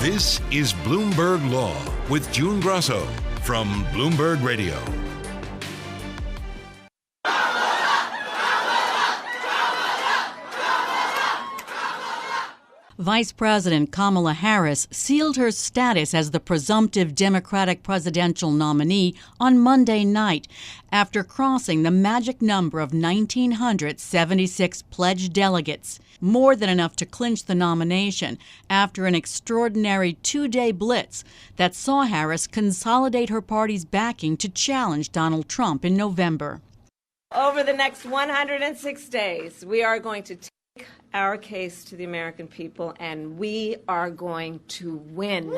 This is Bloomberg Law with June Grasso from Bloomberg Radio. Vice-President Kamala Harris sealed her status as the presumptive Democratic presidential nominee on Monday night after crossing the magic number of 1,976 pledged delegates, more than enough to clinch the nomination after an extraordinary two-day blitz that saw Harris consolidate her party's backing to challenge Donald Trump in November. Over the next 106 days, we are going to take our case to the American people, and we are going to win.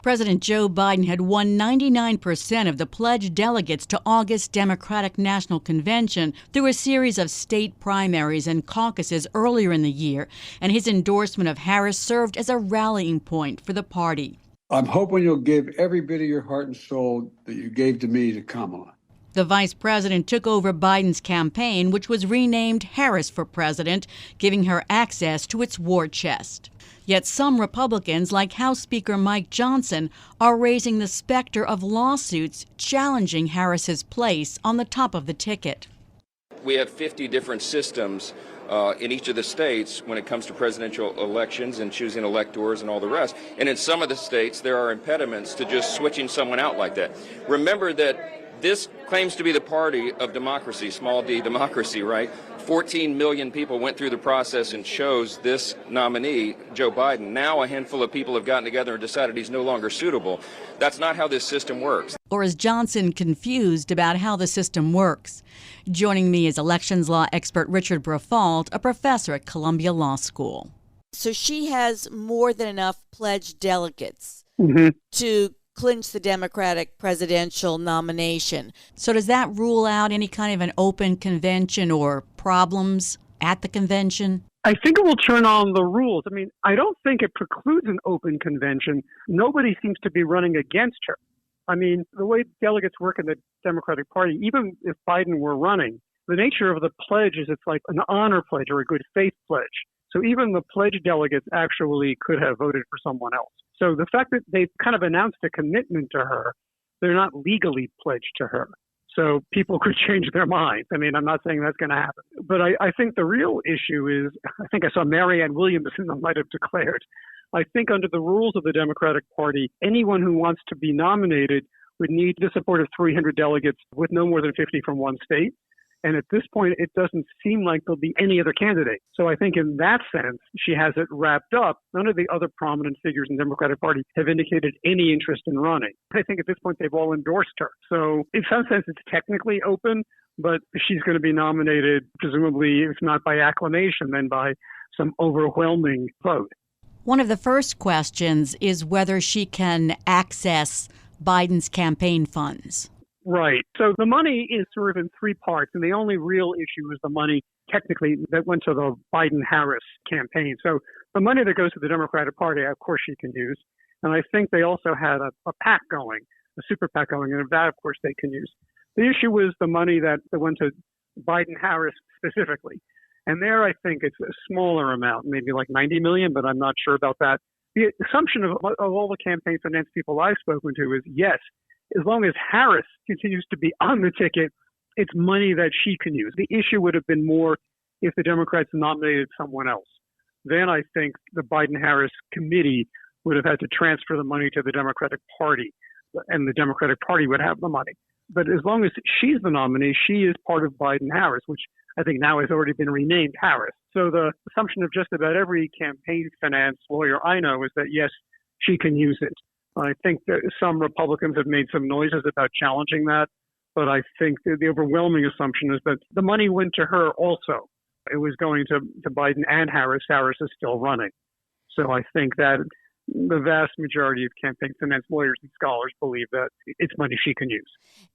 President Joe Biden had won 99% of the pledged delegates to August's Democratic National Convention through a series of state primaries and caucuses earlier in the year, and his endorsement of Harris served as a rallying point for the party. I'm hoping you'll give every bit of your heart and soul that you gave to me to Kamala. The vice president took over Biden's campaign, which was renamed Harris for President, giving her access to its war chest. Yet some Republicans, like House Speaker Mike Johnson, are raising the specter of lawsuits challenging Harris's place on the top of the ticket. We have 50 different systems in each of the states when it comes to presidential elections and choosing electors and all the rest. And in some of the states, there are impediments to just switching someone out like that. Remember that this claims to be the party of democracy, small d democracy, right? 14 million people went through the process and chose this nominee, Joe Biden. Now a handful of people have gotten together and decided he's no longer suitable. That's not how this system works. Or is Johnson confused about how the system works? Joining me is elections law expert Richard Briffault, a professor at Columbia Law School. So she has more than enough pledged delegates to clinch the Democratic presidential nomination. So does that rule out any kind of an open convention or problems at the convention? I think it will turn on the rules. I mean, I don't think it precludes an open convention. Nobody seems to be running against her. I mean, the way delegates work in the Democratic Party, even if Biden were running, the nature of the pledge is it's like an honor pledge or a good faith pledge. So even the pledge delegates actually could have voted for someone else. So the fact that they've kind of announced a commitment to her, they're not legally pledged to her. So people could change their minds. I mean, I'm not saying that's going to happen. But I think the real issue is, I think I saw Marianne Williamson might have declared, I think under the rules of the Democratic Party, anyone who wants to be nominated would need the support of 300 delegates with no more than 50 from one state. And at this point, it doesn't seem like there'll be any other candidate. So I think in that sense, she has it wrapped up. None of the other prominent figures in the Democratic Party have indicated any interest in running. I think at this point, they've all endorsed her. So in some sense, it's technically open, but she's going to be nominated, presumably, if not by acclamation, then by some overwhelming vote. One of the first questions is whether she can access Biden's campaign funds. Right. So the money is sort of in three parts, and the only real issue is the money technically that went to the Biden-Harris campaign. So the money that goes to the Democratic Party, of course, she can use. And I think they also had a PAC going, a super PAC going, and that, of course, they can use. The issue was the money that went to Biden-Harris specifically. And there, I think it's a smaller amount, maybe like $90 million, but I'm not sure about that. The assumption of all the campaign finance people I've spoken to is, yes, as long as Harris continues to be on the ticket, it's money that she can use. The issue would have been more if the Democrats nominated someone else. Then I think the Biden-Harris committee would have had to transfer the money to the Democratic Party, and the Democratic Party would have the money. But as long as she's the nominee, she is part of Biden-Harris, which I think now has already been renamed Harris. So the assumption of just about every campaign finance lawyer I know is that, yes, she can use it. I think that some Republicans have made some noises about challenging that, but I think the overwhelming assumption is that the money went to her also. It was going to Biden and Harris. Harris is still running. So I think that the vast majority of campaign finance lawyers and scholars believe that it's money she can use.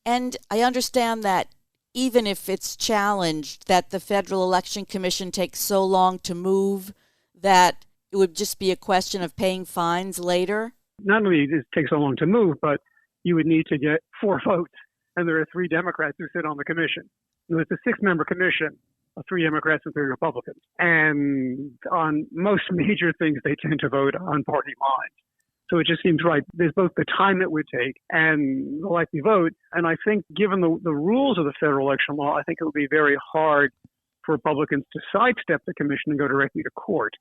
And I understand that even if it's challenged, that the Federal Election Commission takes so long to move that it would just be a question of paying fines later? Not only does it take so long to move, but you would need to get 4 votes. And there are 3 Democrats who sit on the commission. And it's a 6-member commission. 3 Democrats and 3 Republicans. And on most major things, they tend to vote on party lines. So it just seems right. There's both the time it would take and the likely vote. And I think given the rules of the federal election law, I think it would be very hard for Republicans to sidestep the commission and go directly to court.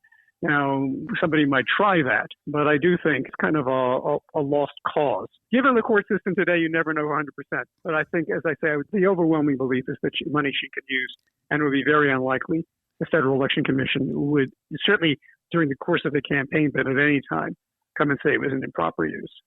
Now, somebody might try that, but I do think it's kind of a lost cause. Given the court system today, you never know 100%. But I think, as I say, the overwhelming belief is that money she could use, and it would be very unlikely the Federal Election Commission would, certainly during the course of the campaign, but at any time, come and say it was an improper use.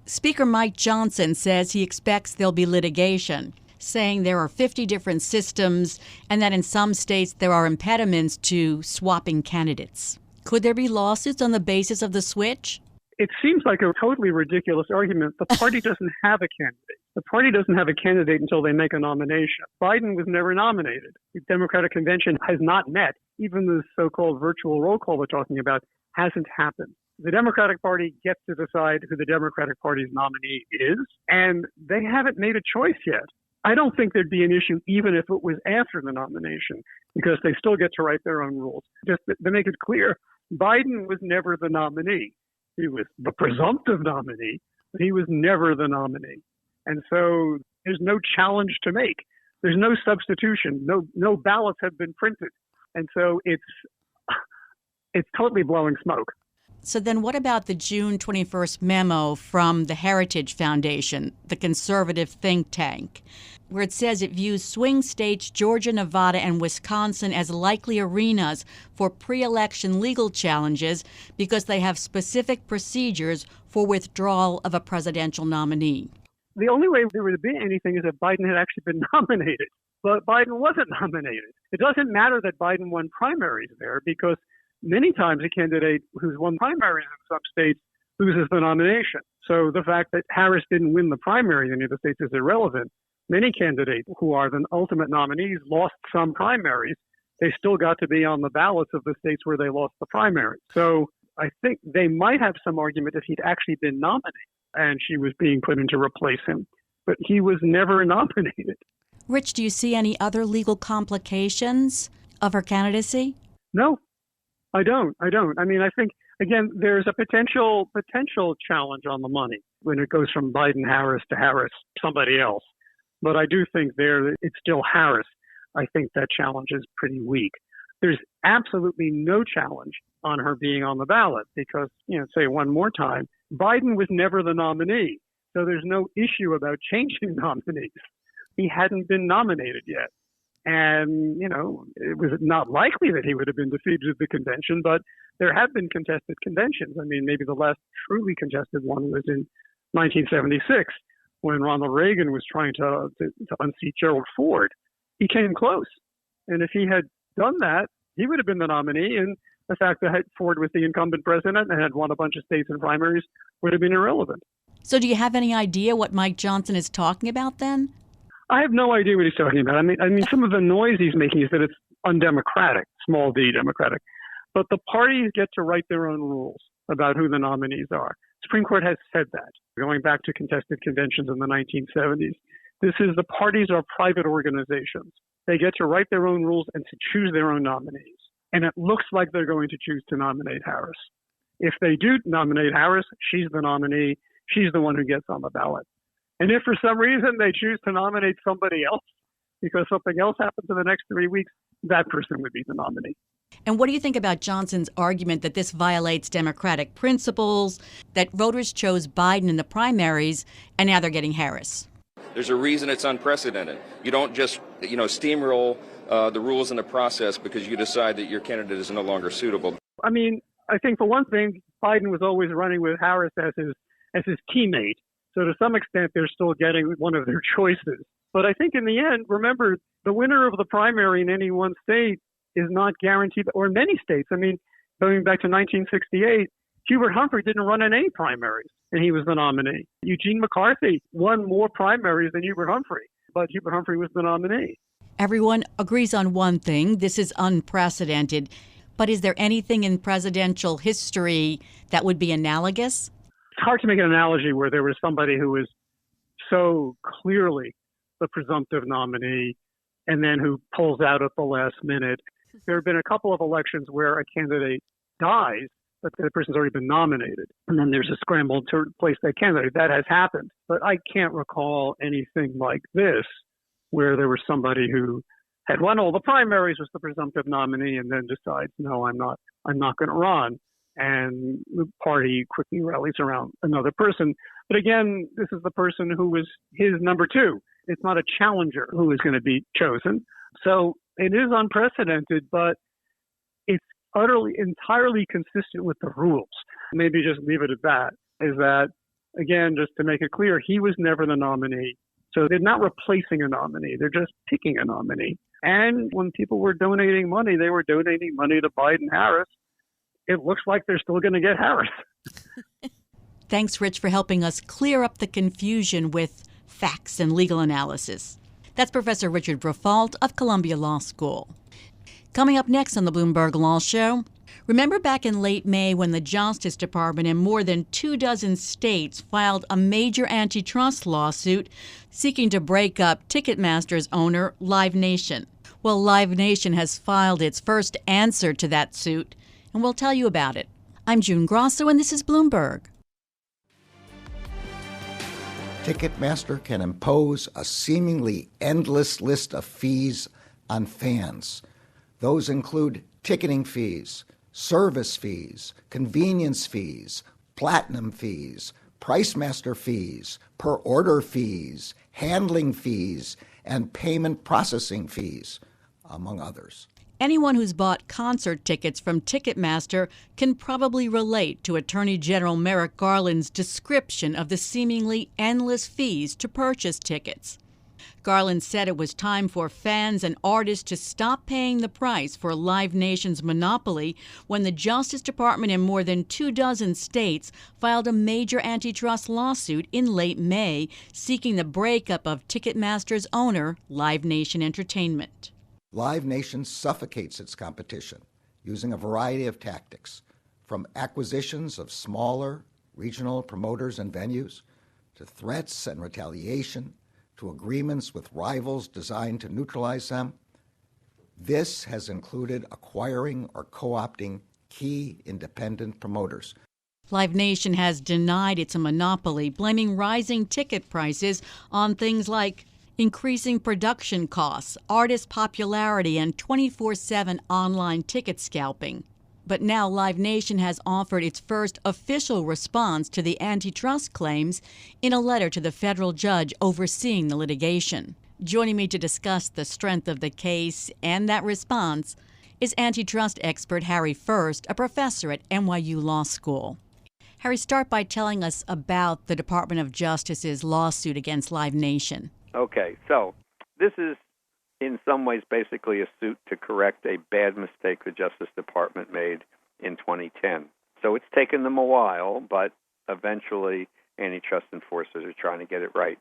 Speaker Mike Johnson says he expects there'll be litigation, saying there are 50 different systems and that in some states there are impediments to swapping candidates. Could there be lawsuits on the basis of the switch? It seems like a totally ridiculous argument. The party doesn't have a candidate. The party doesn't have a candidate until they make a nomination. Biden was never nominated. The Democratic Convention has not met. Even the so-called virtual roll call we're talking about hasn't happened. The Democratic Party gets to decide who the Democratic Party's nominee is, and they haven't made a choice yet. I don't think there'd be an issue even if it was after the nomination, because they still get to write their own rules. Just to make it clear, Biden was never the nominee. He was the presumptive nominee, but he was never the nominee. And so there's no challenge to make. There's no substitution. No ballots have been printed. And so it's totally blowing smoke. So then what about the June 21st memo from the Heritage Foundation, the conservative think tank, where it says it views swing states, Georgia, Nevada, and Wisconsin as likely arenas for pre-election legal challenges because they have specific procedures for withdrawal of a presidential nominee? The only way there would be anything is if Biden had actually been nominated. But Biden wasn't nominated. It doesn't matter that Biden won primaries there because many times a candidate who's won primaries in some states loses the nomination. So the fact that Harris didn't win the primary in any of the states is irrelevant. Many candidates who are the ultimate nominees lost some primaries. They still got to be on the ballots of the states where they lost the primary. So I think they might have some argument if he'd actually been nominated and she was being put in to replace him. But he was never nominated. Rich, do you see any other legal complications of her candidacy? No. I don't. I mean, I think, again, there's a potential challenge on the money when it goes from Biden-Harris to Harris, somebody else. But I do think it's still Harris. I think that challenge is pretty weak. There's absolutely no challenge on her being on the ballot because, say one more time, Biden was never the nominee. So there's no issue about changing nominees. He hadn't been nominated yet. And, it was not likely that he would have been defeated at the convention, but there have been contested conventions. I mean, maybe the last truly contested one was in 1976 when Ronald Reagan was trying to unseat Gerald Ford. He came close. And if he had done that, he would have been the nominee. And the fact that Ford was the incumbent president and had won a bunch of states and primaries would have been irrelevant. So do you have any idea what Mike Johnson is talking about then? I have no idea what he's talking about. I mean, some of the noise he's making is that it's undemocratic, small d democratic. But the parties get to write their own rules about who the nominees are. The Supreme Court has said that, going back to contested conventions in the 1970s. The parties are private organizations. They get to write their own rules and to choose their own nominees. And it looks like they're going to choose to nominate Harris. If they do nominate Harris, she's the nominee. She's the one who gets on the ballot. And if for some reason they choose to nominate somebody else because something else happens in the next 3 weeks, that person would be the nominee. And what do you think about Johnson's argument that this violates democratic principles, that voters chose Biden in the primaries, and now they're getting Harris? There's a reason it's unprecedented. You don't just, steamroll the rules and the process because you decide that your candidate is no longer suitable. I mean, I think for one thing, Biden was always running with Harris as his teammate. So to some extent, they're still getting one of their choices. But I think in the end, remember, the winner of the primary in any one state is not guaranteed, or in many states. I mean, going back to 1968, Hubert Humphrey didn't run in any primaries, and he was the nominee. Eugene McCarthy won more primaries than Hubert Humphrey, but Hubert Humphrey was the nominee. Everyone agrees on one thing. This is unprecedented. But is there anything in presidential history that would be analogous? It's hard to make an analogy where there was somebody who was so clearly the presumptive nominee and then who pulls out at the last minute. There have been a couple of elections where a candidate dies, but the person's already been nominated. And then there's a scramble to replace that candidate. That has happened. But I can't recall anything like this where there was somebody who had won all the primaries, was the presumptive nominee, and then decides, no, I'm not going to run. And the party quickly rallies around another person. But again, this is the person who was his number two. It's not a challenger who is going to be chosen. So it is unprecedented, but it's entirely consistent with the rules. Maybe just leave it at that, is that, again, just to make it clear, he was never the nominee. So they're not replacing a nominee. They're just picking a nominee. And when people were donating money, they were donating money to Biden-Harris. It looks like they're still going to get Harris. Thanks, Rich, for helping us clear up the confusion with facts and legal analysis. That's Professor Richard Briffault of Columbia Law School. Coming up next on the Bloomberg Law Show, remember back in late May when the Justice Department in more than 24 states filed a major antitrust lawsuit seeking to break up Ticketmaster's owner, Live Nation? Well, Live Nation has filed its first answer to that suit, and we'll tell you about it. I'm June Grasso, and this is Bloomberg. Ticketmaster can impose a seemingly endless list of fees on fans. Those include ticketing fees, service fees, convenience fees, platinum fees, PriceMaster fees, per order fees, handling fees, and payment processing fees, among others. Anyone who's bought concert tickets from Ticketmaster can probably relate to Attorney General Merrick Garland's description of the seemingly endless fees to purchase tickets. Garland said it was time for fans and artists to stop paying the price for Live Nation's monopoly when the Justice Department in more than 24 states filed a major antitrust lawsuit in late May seeking the breakup of Ticketmaster's owner, Live Nation Entertainment. Live Nation suffocates its competition using a variety of tactics, from acquisitions of smaller regional promoters and venues, to threats and retaliation, to agreements with rivals designed to neutralize them. This has included acquiring or co-opting key independent promoters. Live Nation has denied it's a monopoly, blaming rising ticket prices on things like increasing production costs, artist popularity, and 24/7 online ticket scalping. But now Live Nation has offered its first official response to the antitrust claims in a letter to the federal judge overseeing the litigation. Joining me to discuss the strength of the case and that response is antitrust expert Harry First, a professor at NYU Law School. Harry, start by telling us about the Department of Justice's lawsuit against Live Nation. Okay, so this is in some ways basically a suit to correct a bad mistake the Justice Department made in 2010. So it's taken them a while, but eventually antitrust enforcers are trying to get it right.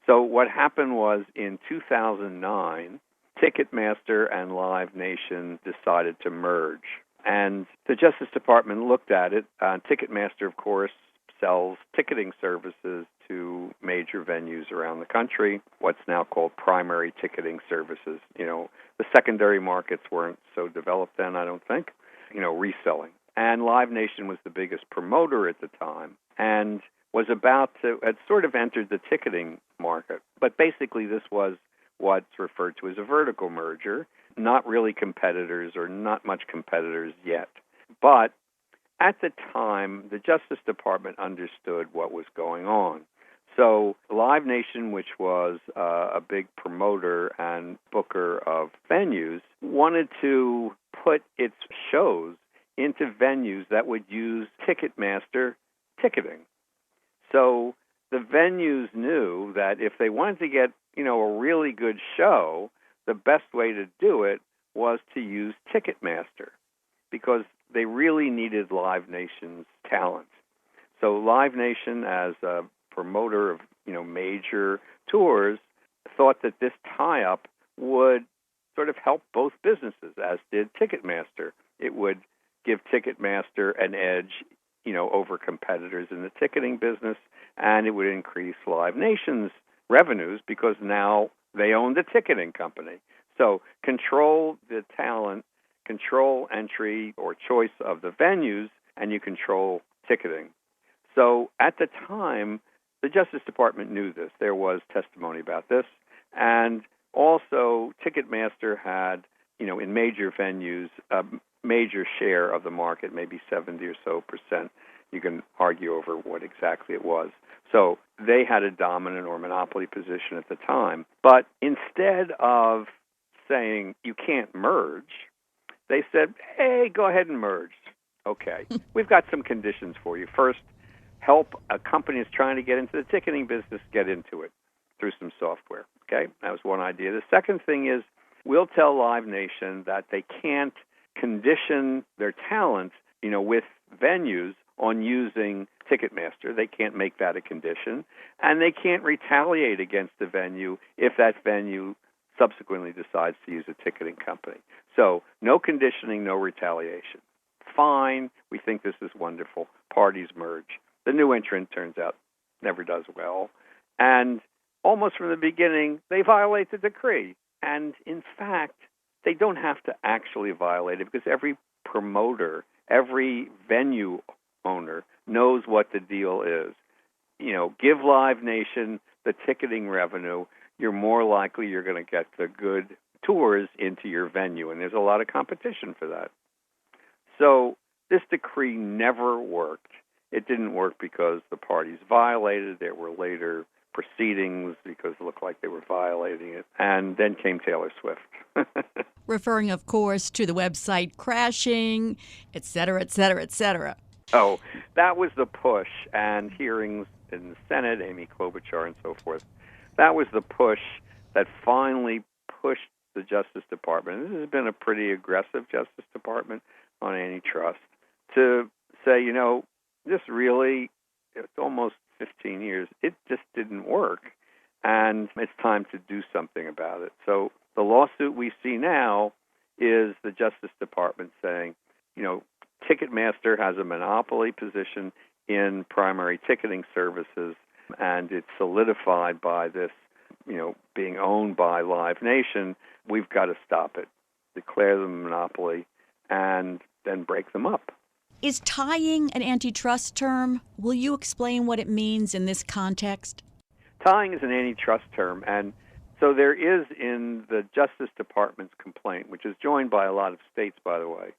So what happened was in 2009, Ticketmaster and Live Nation decided to merge. And the Justice Department looked at it. Ticketmaster, of course, sells ticketing services to major venues around the country, what's now called primary ticketing services. The secondary markets weren't so developed then, I don't think, reselling. And Live Nation was the biggest promoter at the time and had sort of entered the ticketing market. But basically this was what's referred to as a vertical merger, not really competitors or not much competitors yet. But at the time, the Justice Department understood what was going on. So Live Nation, which was a big promoter and booker of venues, wanted to put its shows into venues that would use Ticketmaster ticketing. So the venues knew that if they wanted to get, a really good show, the best way to do it was to use Ticketmaster because they really needed Live Nation's talent. So Live Nation, as a promoter of, major tours, thought that this tie-up would sort of help both businesses, as did Ticketmaster. It would give Ticketmaster an edge, over competitors in the ticketing business, and it would increase Live Nation's revenues because now they owned a ticketing company. So control the talent, control entry or choice of the venues, and you control ticketing. So at the time, the Justice Department knew this. There was testimony about this. And also, Ticketmaster had, in major venues, a major share of the market, maybe 70 or so percent. You can argue over what exactly it was. So they had a dominant or monopoly position at the time. But instead of saying you can't merge, they said, hey, go ahead and merge. Okay, we've got some conditions for you. First, help a company that's trying to get into the ticketing business get into it through some software. Okay, that was one idea. The second thing is we'll tell Live Nation that they can't condition their talent, with venues on using Ticketmaster. They can't make that a condition, and they can't retaliate against the venue if that venue subsequently decides to use a ticketing company. So no conditioning, no retaliation. Fine, we think this is wonderful. Parties merge. The new entrant, turns out, never does well. And almost from the beginning, they violate the decree. And in fact, they don't have to actually violate it because every promoter, every venue owner knows what the deal is. Give Live Nation the ticketing revenue, you're more likely you're going to get the good tours into your venue. And there's a lot of competition for that. So this decree never worked. It didn't work because the parties violated. There were later proceedings because it looked like they were violating it. And then came Taylor Swift. Referring, of course, to the website crashing, et cetera, et cetera, et cetera. Oh, that was the push. And hearings in the Senate, Amy Klobuchar and so forth, that was the push that finally pushed the Justice Department. This has been a pretty aggressive Justice Department on antitrust to say, this really, it's almost 15 years, it just didn't work, and it's time to do something about it. So the lawsuit we see now is the Justice Department saying, Ticketmaster has a monopoly position in primary ticketing services, and it's solidified by this, being owned by Live Nation. We've got to stop it, declare them a monopoly, and then break them up. Is tying an antitrust term? Will you explain what it means in this context? Tying is an antitrust term, and so there is in the Justice Department's complaint, which is joined by a lot of states, by the way,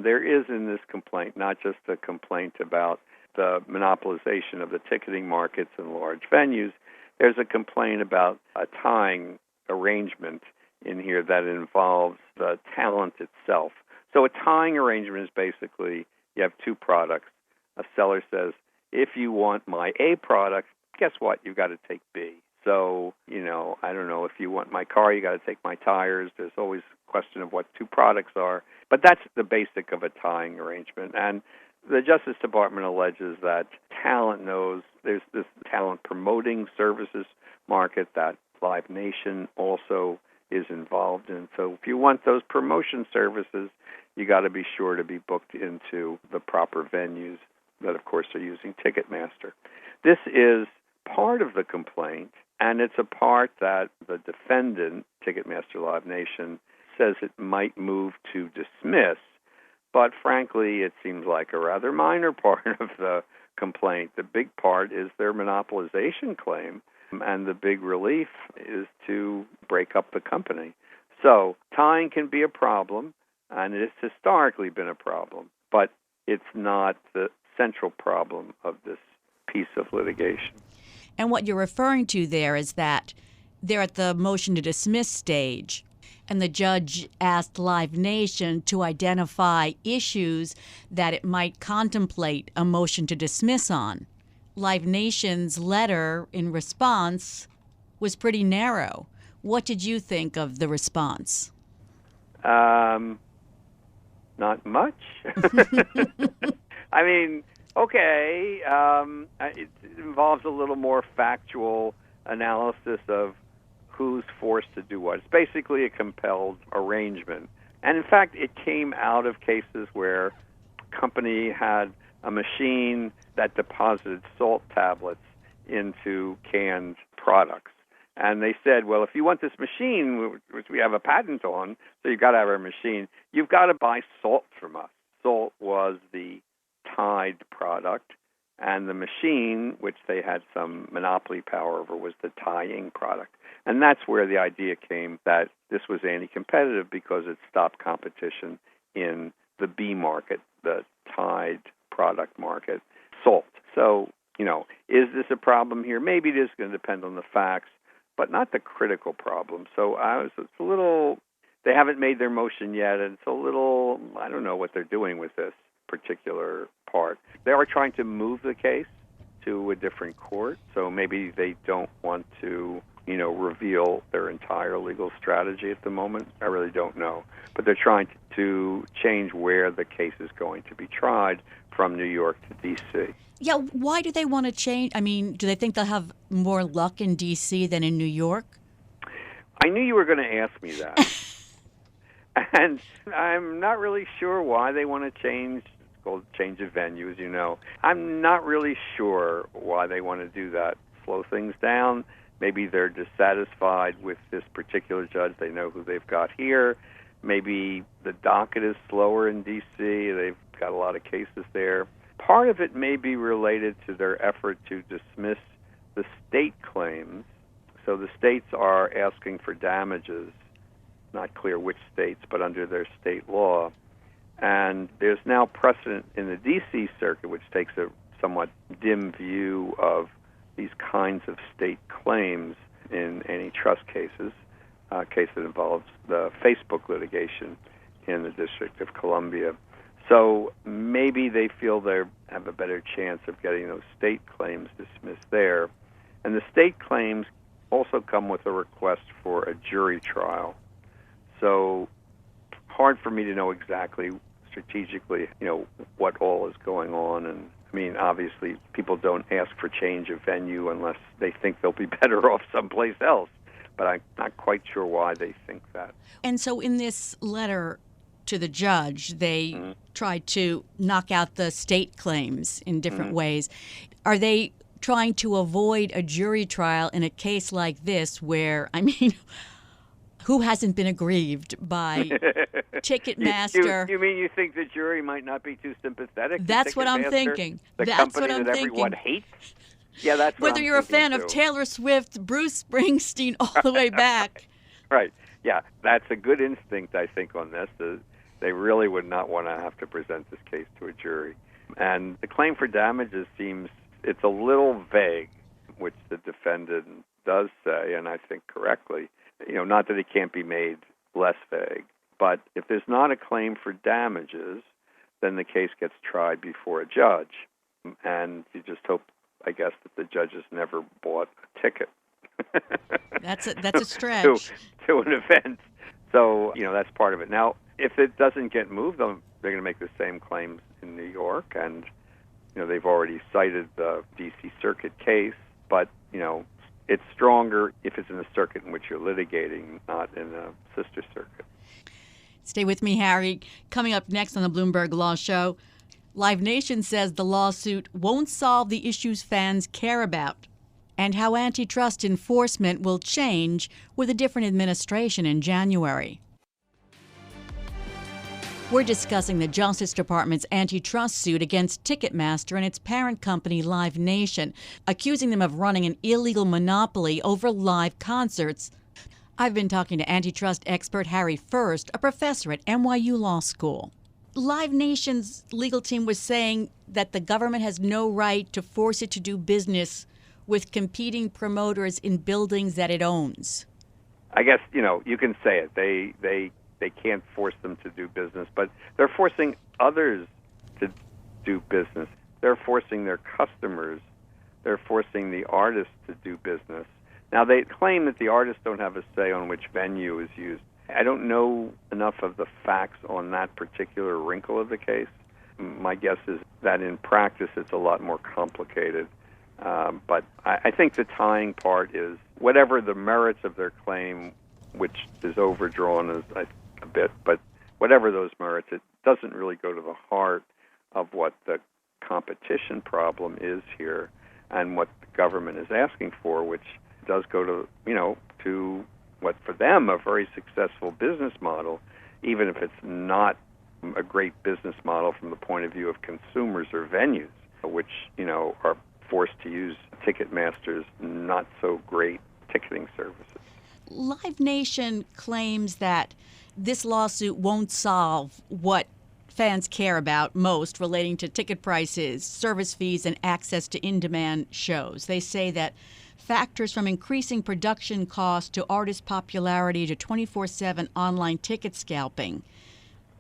there is in this complaint not just a complaint about the monopolization of the ticketing markets in large venues. There's a complaint about a tying arrangement in here that involves the talent itself. So a tying arrangement is basically you have two products. A seller says, if you want my A product, guess what? You've got to take B. So, I don't know, if you want my car, you got to take my tires. There's always a question of what two products are. But that's the basic of a tying arrangement. And the Justice Department alleges that talent knows there's this talent promoting services market that Live Nation also is involved in. So if you want those promotion services, you got to be sure to be booked into the proper venues that, of course, are using Ticketmaster. This is part of the complaint, and it's a part that the defendant, Ticketmaster Live Nation, says it might move to dismiss. But frankly, it seems like a rather minor part of the complaint. The big part is their monopolization claim, and the big relief is to break up the company. So tying can be a problem, and it has historically been a problem, but it's not the central problem of this piece of litigation. And what you're referring to there is that they're at the motion to dismiss stage, and the judge asked Live Nation to identify issues that it might contemplate a motion to dismiss on. Live Nation's letter in response was pretty narrow. What did you think of the response? Not much. I mean, okay, it involves a little more factual analysis of who's forced to do what. It's basically a compelled arrangement. And in fact, it came out of cases where a company had a machine that deposited salt tablets into canned products. And they said, well, if you want this machine, which we have a patent on, so you've got to have our machine, you've got to buy salt from us. Salt was the Tide product, and the machine, which they had some monopoly power over, was the tying product. And that's where the idea came that this was anti-competitive because it stopped competition in the B market, the Tide product market, salt. So, is this a problem here? Maybe it is going to depend on the facts, but not the critical problem. So it's a little, they haven't made their motion yet, and it's a little, I don't know what they're doing with this particular part. They are trying to move the case to a different court, so maybe they don't want to, reveal their entire legal strategy at the moment. I really don't know. But they're trying to change where the case is going to be tried from New York to D.C. Yeah, why do they want to change? I mean, do they think they'll have more luck in D.C. than in New York? I knew you were going to ask me that. And I'm not really sure why they want to change. It's called change of venue, as you know. I'm not really sure why they want to do that. Slow things down. Maybe they're dissatisfied with this particular judge. They know who they've got here. Maybe the docket is slower in D.C. They've got a lot of cases there. Part of it may be related to their effort to dismiss the state claims. So the states are asking for damages, not clear which states, but under their state law. And there's now precedent in the D.C. Circuit, which takes a somewhat dim view of these kinds of state claims in antitrust cases, a case that involves the Facebook litigation in the District of Columbia. So maybe they feel they have a better chance of getting those state claims dismissed there. And the state claims also come with a request for a jury trial. So hard for me to know exactly strategically, what all is going on. And I mean, obviously, people don't ask for change of venue unless they think they'll be better off someplace else. But I'm not quite sure why they think that. And so in this letter to the judge, they tried to knock out the state claims in different ways. Are they trying to avoid a jury trial in a case like this where, I mean, who hasn't been aggrieved by Ticketmaster? You mean you think the jury might not be too sympathetic? That's what I'm thinking. The company that everyone hates? Yeah, that's what Whether you're a fan of Taylor Swift, Bruce Springsteen, all the way back. Right. Yeah, that's a good instinct, I think, on this. They really would not want to have to present this case to a jury. And the claim for damages it's a little vague, which the defendant does say, and I think correctly. Not that it can't be made less vague, but if there's not a claim for damages, then the case gets tried before a judge. And you just hope, I guess, that the judges never bought a ticket. That's a stretch. to an event. So, that's part of it. Now, if it doesn't get moved, they're going to make the same claims in New York, and, they've already cited the D.C. Circuit case, but, it's stronger if it's in a circuit in which you're litigating, not in a sister circuit. Stay with me, Harry. Coming up next on the Bloomberg Law Show, Live Nation says the lawsuit won't solve the issues fans care about, and how antitrust enforcement will change with a different administration in January. We're discussing the Justice Department's antitrust suit against Ticketmaster and its parent company, Live Nation, accusing them of running an illegal monopoly over live concerts. I've been talking to antitrust expert Harry First, a professor at NYU Law School. Live Nation's legal team was saying that the government has no right to force it to do business with competing promoters in buildings that it owns. I guess, you can say it. They can't force them to do business, but they're forcing others to do business. They're forcing their customers. They're forcing the artists to do business. Now, they claim that the artists don't have a say on which venue is used. I don't know enough of the facts on that particular wrinkle of the case. My guess is that in practice it's a lot more complicated. But I think the tying part is whatever the merits of their claim, which is overdrawn a bit, but whatever those merits, it doesn't really go to the heart of what the competition problem is here and what the government is asking for, which does go to what for them a very successful business model, even if it's not a great business model from the point of view of consumers or venues, which, are forced to use Ticketmaster's not so great ticketing services. Live Nation claims that this lawsuit won't solve what fans care about most relating to ticket prices, service fees, and access to in-demand shows. They say that factors from increasing production costs to artist popularity to 24/7 online ticket scalping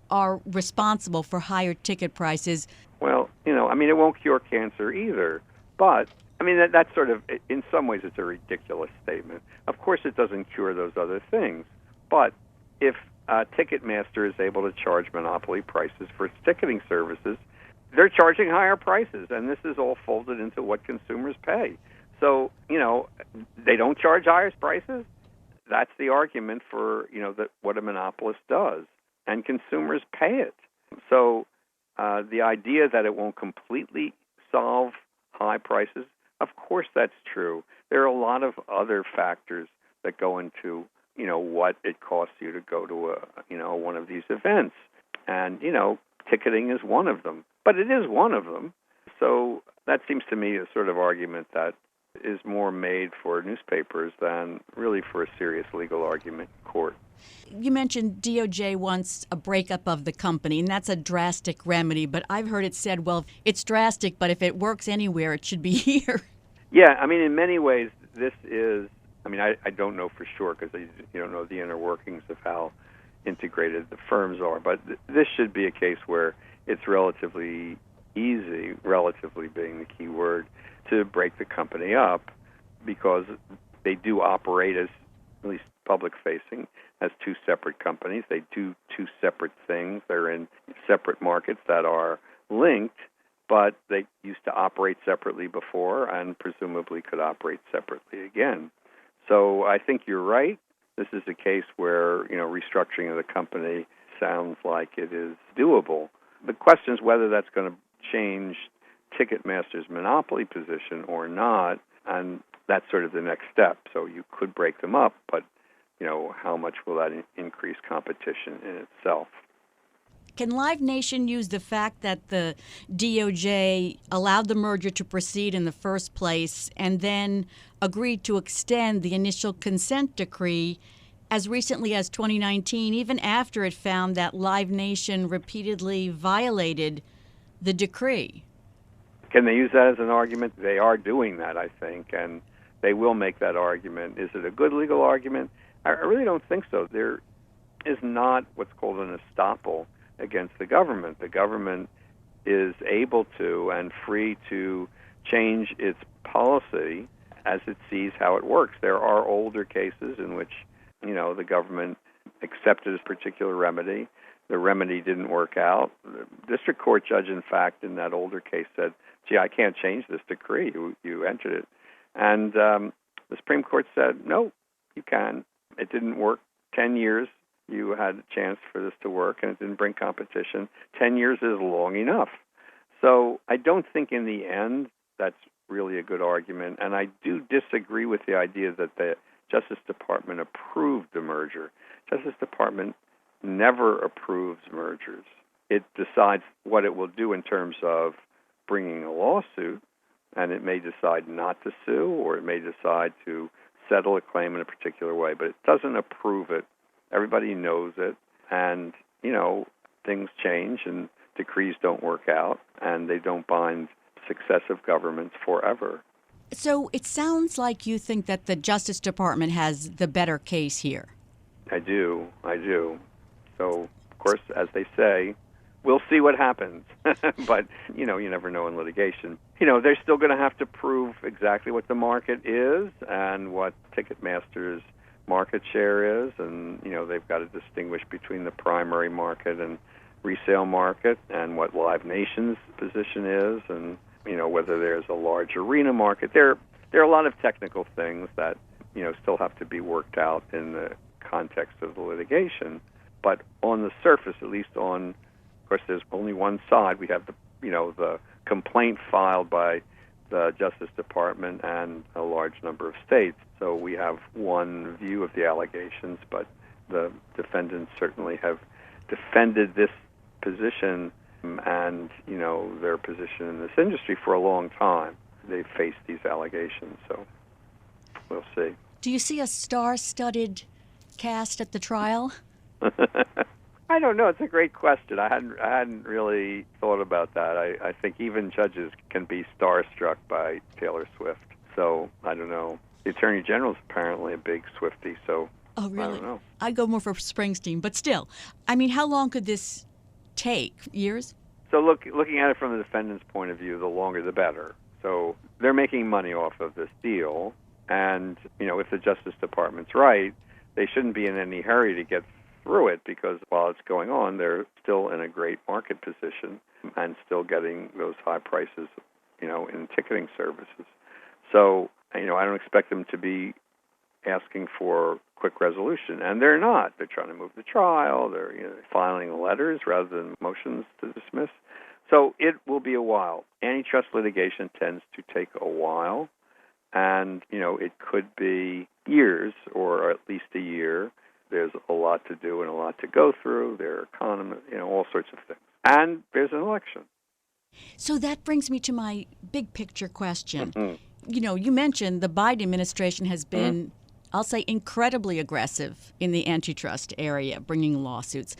are responsible for higher ticket prices. Well, it won't cure cancer either, but that's sort of, in some ways, it's a ridiculous statement. Of course, it doesn't cure those other things, but if Ticketmaster is able to charge monopoly prices for its ticketing services, they're charging higher prices, and this is all folded into what consumers pay. So, they don't charge higher prices. That's the argument for, that what a monopolist does, and consumers pay it. So the idea that it won't completely solve high prices, of course that's true. There are a lot of other factors that go into, what it costs you to go to one of these events. And, ticketing is one of them. But it is one of them. So that seems to me a sort of argument that is more made for newspapers than really for a serious legal argument in court. You mentioned DOJ wants a breakup of the company, and that's a drastic remedy. But I've heard it said, well, it's drastic, but if it works anywhere, it should be here. Yeah, in many ways, this is, I don't know for sure because you don't know the inner workings of how integrated the firms are, but this should be a case where it's relatively easy, relatively being the key word, to break the company up because they do operate as, at least public-facing, as two separate companies. They do two separate things. They're in separate markets that are linked, but they used to operate separately before and presumably could operate separately again. So I think you're right. This is a case where, restructuring of the company sounds like it is doable. The question is whether that's going to change Ticketmaster's monopoly position or not, and that's sort of the next step. So you could break them up, but, how much will that increase competition in itself? Can Live Nation use the fact that the DOJ allowed the merger to proceed in the first place and then agreed to extend the initial consent decree as recently as 2019, even after it found that Live Nation repeatedly violated the decree? Can they use that as an argument? They are doing that, I think, and they will make that argument. Is it a good legal argument? I really don't think so. There is not what's called an estoppel against the government. The government is able to and free to change its policy as it sees how it works. There are older cases in which, the government accepted a particular remedy. The remedy didn't work out. The district court judge, in fact, in that older case said, gee, I can't change this decree. You entered it. And the Supreme Court said, no, you can. It didn't work 10 years. You had a chance for this to work, and it didn't bring competition. 10 years is long enough. So I don't think in the end that's really a good argument. And I do disagree with the idea that the Justice Department approved the merger. Justice Department never approves mergers. It decides what it will do in terms of bringing a lawsuit, and it may decide not to sue, or it may decide to settle a claim in a particular way, but it doesn't approve it. Everybody knows it, and, things change, and decrees don't work out, and they don't bind successive governments forever. So it sounds like you think that the Justice Department has the better case here. I do. So, of course, as they say, we'll see what happens. But, you never know in litigation. They're still going to have to prove exactly what the market is and what Ticketmaster's market share is. And, they've got to distinguish between the primary market and resale market and what Live Nation's position is and, whether there's a large arena market. There are a lot of technical things that, still have to be worked out in the context of the litigation. But on the surface, at least of course, there's only one side. We have the complaint filed by the Justice Department and a large number of states. So we have one view of the allegations, but the defendants certainly have defended this position and, their position in this industry for a long time. They've faced these allegations, so we'll see. Do you see a star-studded cast at the trial? I don't know. It's a great question. I hadn't really thought about that. I think even judges can be starstruck by Taylor Swift. So I don't know. The Attorney General is apparently a big Swiftie, so oh, really? I don't know. I'd go more for Springsteen, but still. I mean, how long could this take? Years? So looking at it from the defendant's point of view, the longer the better. So they're making money off of this deal, and if the Justice Department's right, they shouldn't be in any hurry to get through it, because while it's going on, they're still in a great market position and still getting those high prices, in ticketing services. So, I don't expect them to be asking for quick resolution, and they're not. They're trying to move the trial. They're filing letters rather than motions to dismiss. So it will be a while. Antitrust litigation tends to take a while, and it could be years or at least a year. There's a lot to do and a lot to go through. There are economy, all sorts of things. And there's an election. So that brings me to my big picture question. Mm-hmm. You mentioned the Biden administration has been, I'll say, incredibly aggressive in the antitrust area, bringing lawsuits.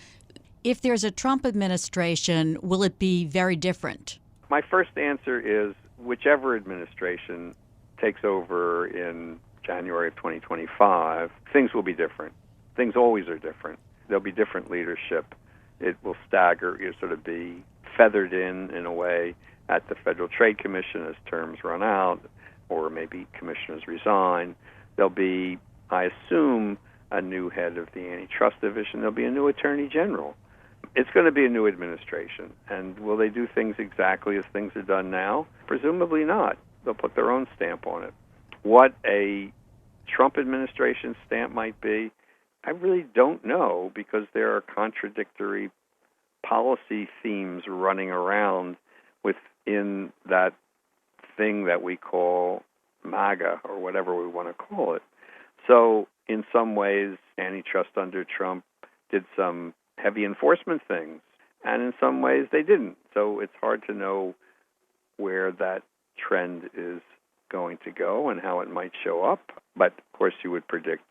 If there's a Trump administration, will it be very different? My first answer is whichever administration takes over in January of 2025, things will be different. Things always are different. There'll be different leadership. It will stagger, sort of be feathered in a way at the Federal Trade Commission as terms run out, or maybe commissioners resign. There'll be, I assume, a new head of the Antitrust Division. There'll be a new Attorney General. It's going to be a new administration. And will they do things exactly as things are done now? Presumably not. They'll put their own stamp on it. What a Trump administration stamp might be, I really don't know, because there are contradictory policy themes running around within that thing that we call MAGA, or whatever we want to call it. So in some ways, antitrust under Trump did some heavy enforcement things, and in some ways they didn't. So it's hard to know where that trend is going to go and how it might show up. But of course you would predict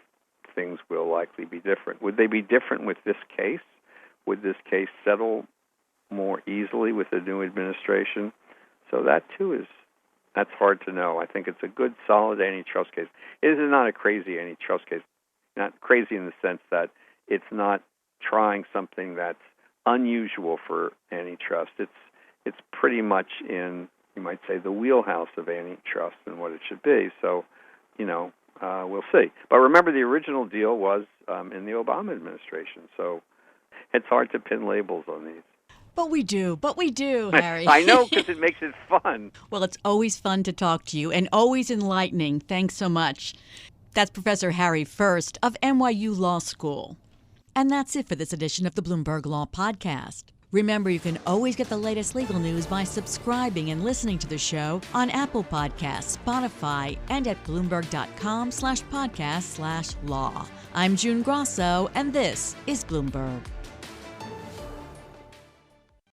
things will likely be different. Would they be different with this case? Would this case settle more easily with the new administration? So that too that's hard to know. I think it's a good, solid antitrust case. It is not a crazy antitrust case. Not crazy in the sense that it's not trying something that's unusual for antitrust. It's pretty much in, you might say, the wheelhouse of antitrust and what it should be. So, we'll see. But remember, the original deal was in the Obama administration. So it's hard to pin labels on these. But we do, Harry. I know, because it makes it fun. Well, it's always fun to talk to you and always enlightening. Thanks so much. That's Professor Harry First of NYU Law School. And that's it for this edition of the Bloomberg Law Podcast. Remember, you can always get the latest legal news by subscribing and listening to the show on Apple Podcasts, Spotify, and at Bloomberg.com/podcast/law. I'm June Grasso, and this is Bloomberg.